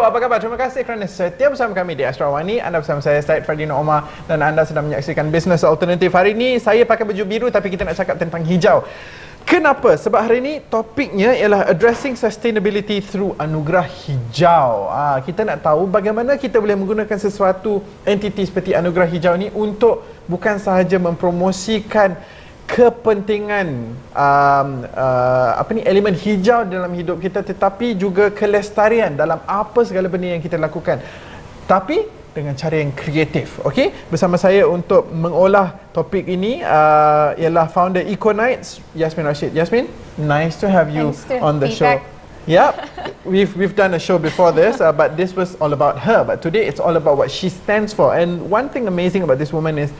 apa khabar? Terima kasih kerana setia bersama kami di Astrawani. Anda bersama saya, Syed Fardino Omar, dan anda sedang menyaksikan Bisnes Alternatif. Hari ini saya pakai baju biru tapi kita nak cakap tentang hijau. Kenapa? Sebab hari ini topiknya ialah Addressing Sustainability through Anugerah Hijau. Kita nak tahu bagaimana kita boleh menggunakan sesuatu entiti seperti Anugerah Hijau ni untuk bukan sahaja mempromosikan kepentingan elemen hijau dalam hidup kita, tetapi juga kelestarian dalam apa segala benda yang kita lakukan, tapi dengan cara yang kreatif. Okey, bersama saya untuk mengolah topik ini ialah founder Econites, Yasmin Rashid. Yasmin, nice to have you on the show. Yeah, we've done a show before this, but this was all about her. But today it's all about what she stands for. And one thing amazing about this woman is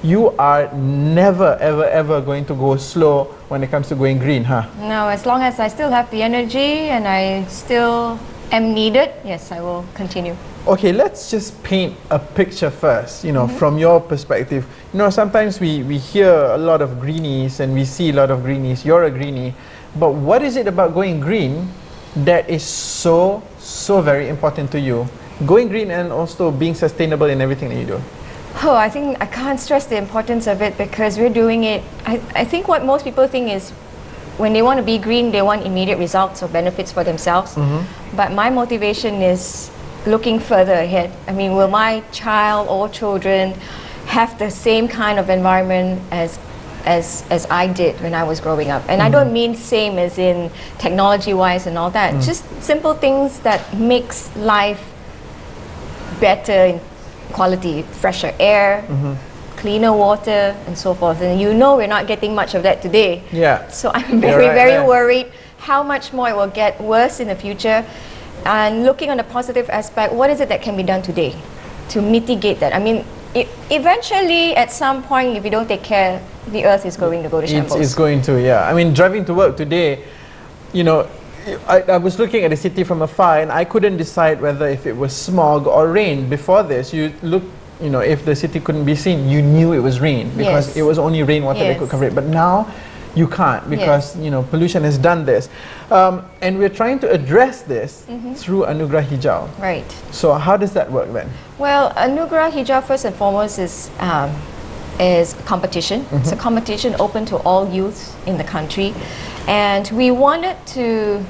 you are never ever going to go slow when it comes to going green, huh? No, as long as I still have the energy and I still am needed, yes, I will continue. Okay, let's just paint a picture first, you know, from your perspective. You know, sometimes we hear a lot of greenies and we see a lot of greenies. You're a greenie, but what is it about going green that is so very important to you? Going green and also being sustainable in everything that you do. Oh, I think I can't stress the importance of it because we're doing it. I think what most people think is when they want to be green, they want immediate results or benefits for themselves. But my motivation is looking further ahead. I mean, will my child or children have the same kind of environment as I did when I was growing up? And I don't mean same as in technology-wise and all that. Just simple things that makes life better in quality, fresher air, cleaner water, and so forth. And you know we're not getting much of that today. Yeah. So I'm very worried how much more it will get worse in the future. And looking on the positive aspect, what is it that can be done today to mitigate that? I mean, eventually, at some point, if you don't take care, the earth is going to go to shambles. It's going to, yeah. I mean, driving to work today, you know, I was looking at the city from afar and I couldn't decide whether if it was smog or rain. Before this, you look, you know, if the city couldn't be seen, you knew it was rain because it was only rainwater that could cover it. But now you can't because you know pollution has done this, and we're trying to address this through Anugerah Hijau. Right. So how does that work then? Well, Anugerah Hijau first and foremost is competition. It's a competition open to all youths in the country, and we wanted to.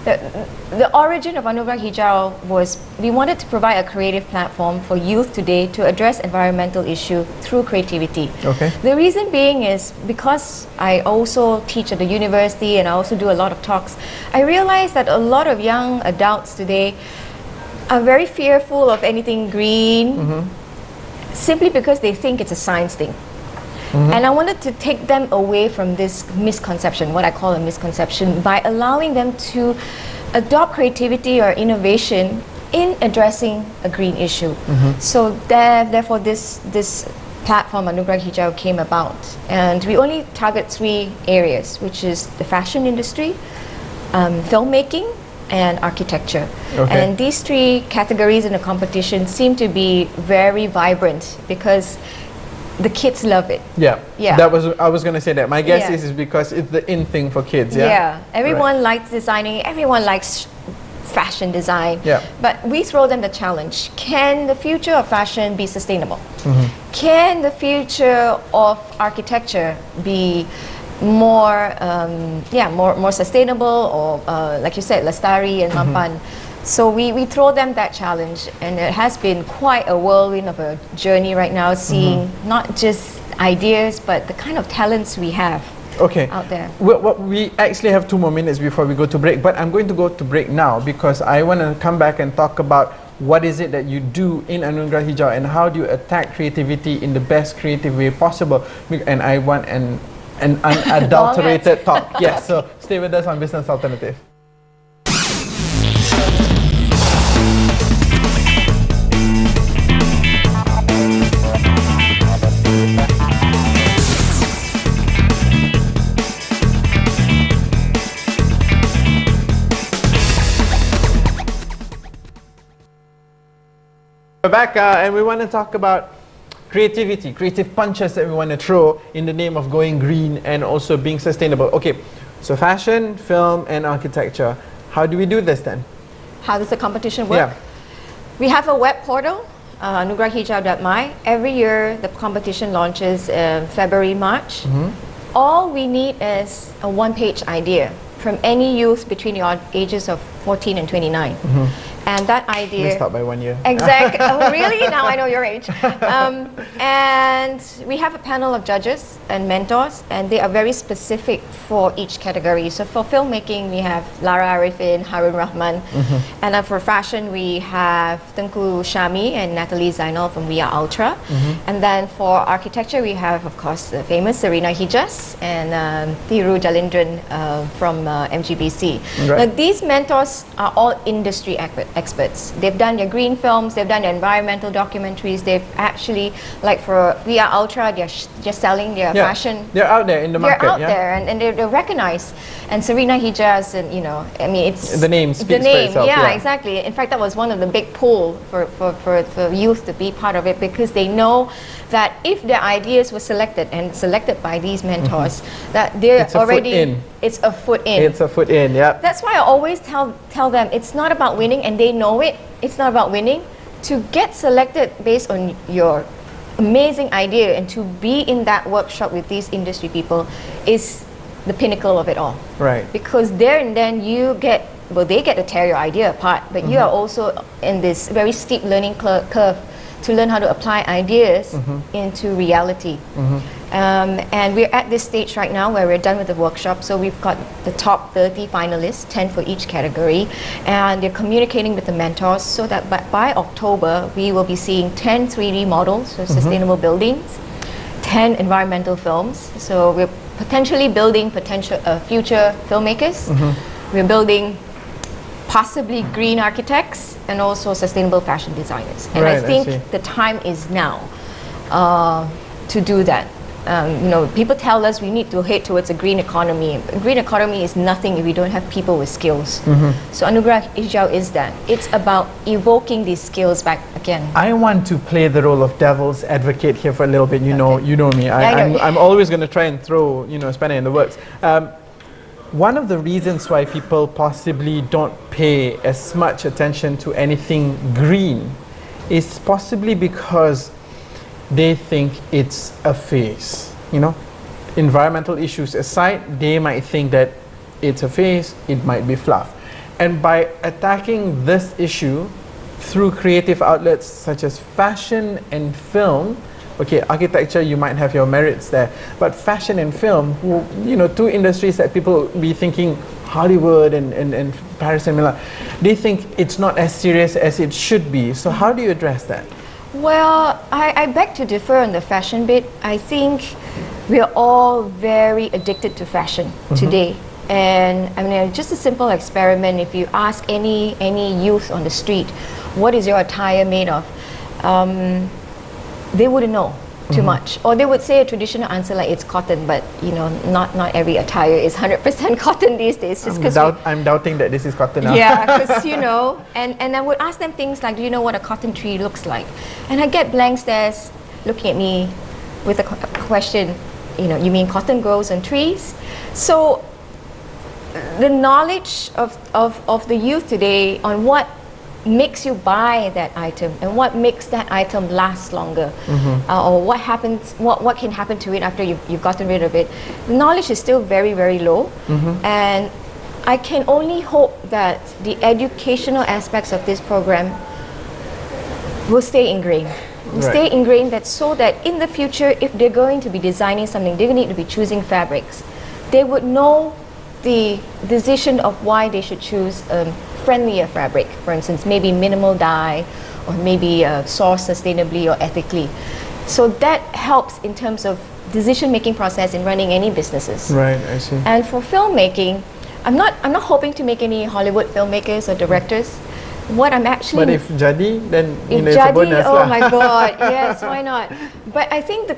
The origin of Anugerah Hijau was we wanted to provide a creative platform for youth today to address environmental issue through creativity. Okay. The reason being is because I also teach at the university and I also do a lot of talks. I realized that a lot of young adults today are very fearful of anything green simply because they think it's a science thing. And I wanted to take them away from this misconception, what I call a misconception, by allowing them to adopt creativity or innovation in addressing a green issue. So therefore this platform, Anugerah Hijau, came about. And we only target 3 areas, which is the fashion industry, filmmaking, and architecture. And these 3 categories in the competition seem to be very vibrant because the kids love it. Yeah. I was going to say that. My guess is because it's the in thing for kids. Yeah. Everyone likes designing. Everyone likes fashion design. But we throw them the challenge. Can the future of fashion be sustainable? Can the future of architecture be more sustainable, or like you said, lestari and mampan? So we throw them that challenge, and it has been quite a whirlwind of a journey right now, seeing not just ideas, but the kind of talents we have out there. We actually have 2 more minutes before we go to break, but I'm going to go to break now because I want to come back and talk about what is it that you do in Anugerah Hijau and how do you attack creativity in the best creative way possible. And I want an unadulterated talk. Yes, so stay with us on Business Alternative. We're back and we want to talk about creativity, creative punches that we want to throw in the name of going green and also being sustainable. Okay, so fashion, film and architecture. How do we do this then? how does the competition work? Yeah. We have a web portal, anugrahhijau.my. Every year the competition launches February, March. All we need is a one-page idea from any youth between the ages of 14 and 29. And that idea... Missed out by 1 year. Exactly. Oh, really? Now I know your age. And we have a panel of judges and mentors, and they are very specific for each category. So for filmmaking, we have Lara Arifin, Harun Rahman. And then for fashion, we have Tengku Syami and Natalie Zainal from We Are Ultra. And then for architecture, we have, of course, the famous Serena Hijaz and Thiru Jalindran from MGBC. Right. Now, these mentors are all industry experts. They've done their green films, they've done their environmental documentaries, they've actually, like for We Are Ultra, they're just selling their fashion. They're out there in the market. They're out there and they're recognized. And Serena Hijaz, and you know, I mean, it's... The name speaks the name, for itself. yeah, exactly. In fact, that was one of the big pull for youth to be part of it, because they know that if their ideas were selected by these mentors, that they're It's a already... foot in. It's a foot in. It's a foot in, yeah. That's why I always tell them it's not about winning, and they know it. It's not about winning. To get selected based on your amazing idea and to be in that workshop with these industry people is the pinnacle of it all. Right. Because there and then you get, well, they get to tear your idea apart, but you are also in this very steep learning curve to learn how to apply ideas into reality. And we're at this stage right now where we're done with the workshop, so we've got the top 30 finalists, 10 for each category, and they're communicating with the mentors so that by October we will be seeing 10 3D models of sustainable buildings, 10 environmental films. So we're potentially building future filmmakers. We're building possibly green architects and also sustainable fashion designers. And Right, I think see. the time is now to do that. You know, people tell us we need to head towards a green economy. A green economy is nothing if we don't have people with skills. So Anugrah Hijau is that. It's about evoking these skills back again. I want to play the role of devil's advocate here for a little bit. You know me. I know. I'm always going to try and throw, you know, spanner in the works. One of the reasons why people possibly don't pay as much attention to anything green is possibly because they think it's a phase. You know, environmental issues aside, they might think that it's a phase, it might be fluff. And by attacking this issue through creative outlets such as fashion and film, okay, architecture, you might have your merits there, but fashion and film, you know, two industries that people be thinking Hollywood and Paris and Milan, they think it's not as serious as it should be. So how do you address that? Well, I beg to differ on the fashion bit. I think we're all very addicted to fashion today. And I mean, just a simple experiment, if you ask any youth on the street, what is your attire made of? They wouldn't know too much. Or they would say a traditional answer like it's cotton, but you know, not every attire is 100% cotton these days. Just because I'm doubting that this is cotton now. yeah, because you know, and I would ask them things like, do you know what a cotton tree looks like? And I get blank stares looking at me with a question, you know, you mean cotton grows on trees? So the knowledge of the youth today on what makes you buy that item and what makes that item last longer, or what happens, what can happen to it after you've gotten rid of it, the knowledge is still very, very low. And I can only hope that the educational aspects of this program will stay ingrained. Stay ingrained, that so that in the future, if they're going to be designing something, they're going to need to be choosing fabrics, they would know the decision of why they should choose friendlier fabric, for instance, maybe minimal dye, or maybe sourced sustainably or ethically. So that helps in terms of decision-making process in running any businesses. Right, I see. And for filmmaking, I'm not hoping to make any Hollywood filmmakers or directors. What I'm actually... But if jadi, then you know, if it's a jadi, bonus oh lah. my God, yes, why not? But I think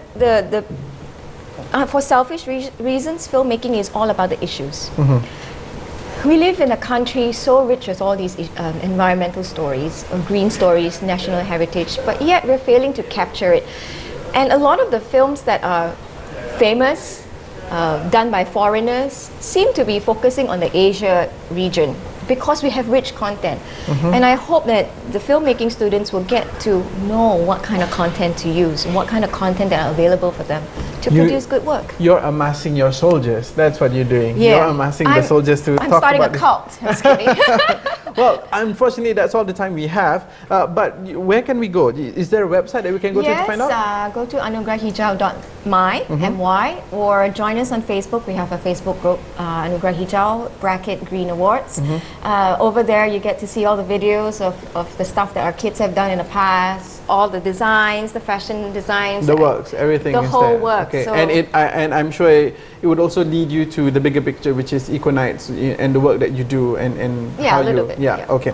for selfish reasons, filmmaking is all about the issues. We live in a country so rich with all these environmental stories, or green stories, national heritage, but yet we're failing to capture it. And a lot of the films that are famous, done by foreigners, seem to be focusing on the Asia region. because we have rich content. And I hope that the filmmaking students will get to know what kind of content to use and what kind of content that are available for them to produce good work. You're amassing your soldiers. That's what you're doing. Yeah. You're amassing the soldiers to I'm talk starting about a cult. I'm just kidding. Well, unfortunately, that's all the time we have. But where can we go? Is there a website that we can go to find out? Yes, go to anugrahhijau.my, M-Y, or join us on Facebook. We have a Facebook group, Anugrah Hijau _Green Awards. Over there, you get to see all the videos of the stuff that our kids have done in the past, all the designs, the fashion designs. The works, everything the is whole there. work. Okay. So And I'm sure it would also lead you to the bigger picture, which is Equinites and the work that you do and yeah, how a little you... bit. Yeah, okay.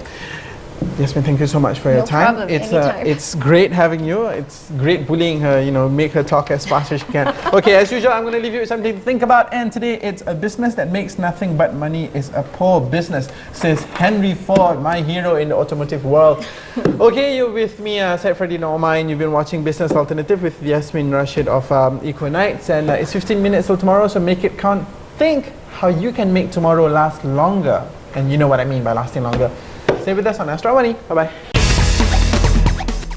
Yasmin, thank you so much for your time. Problem, It's great having you. It's great bullying her, you know, make her talk as fast as she can. Okay, as usual, I'm going to leave you with something to think about. And today, it's a business that makes nothing but money is a poor business, says Henry Ford, my hero in the automotive world. Okay, you're with me, Syed Freddy Norman. You've been watching Business Alternative with Yasmin Rashid of Equinites. And it's 15 minutes till tomorrow, so make it count. Think how you can make tomorrow last longer. And you know what I mean by lasting longer. Stay with us on Astro Money. Bye-bye.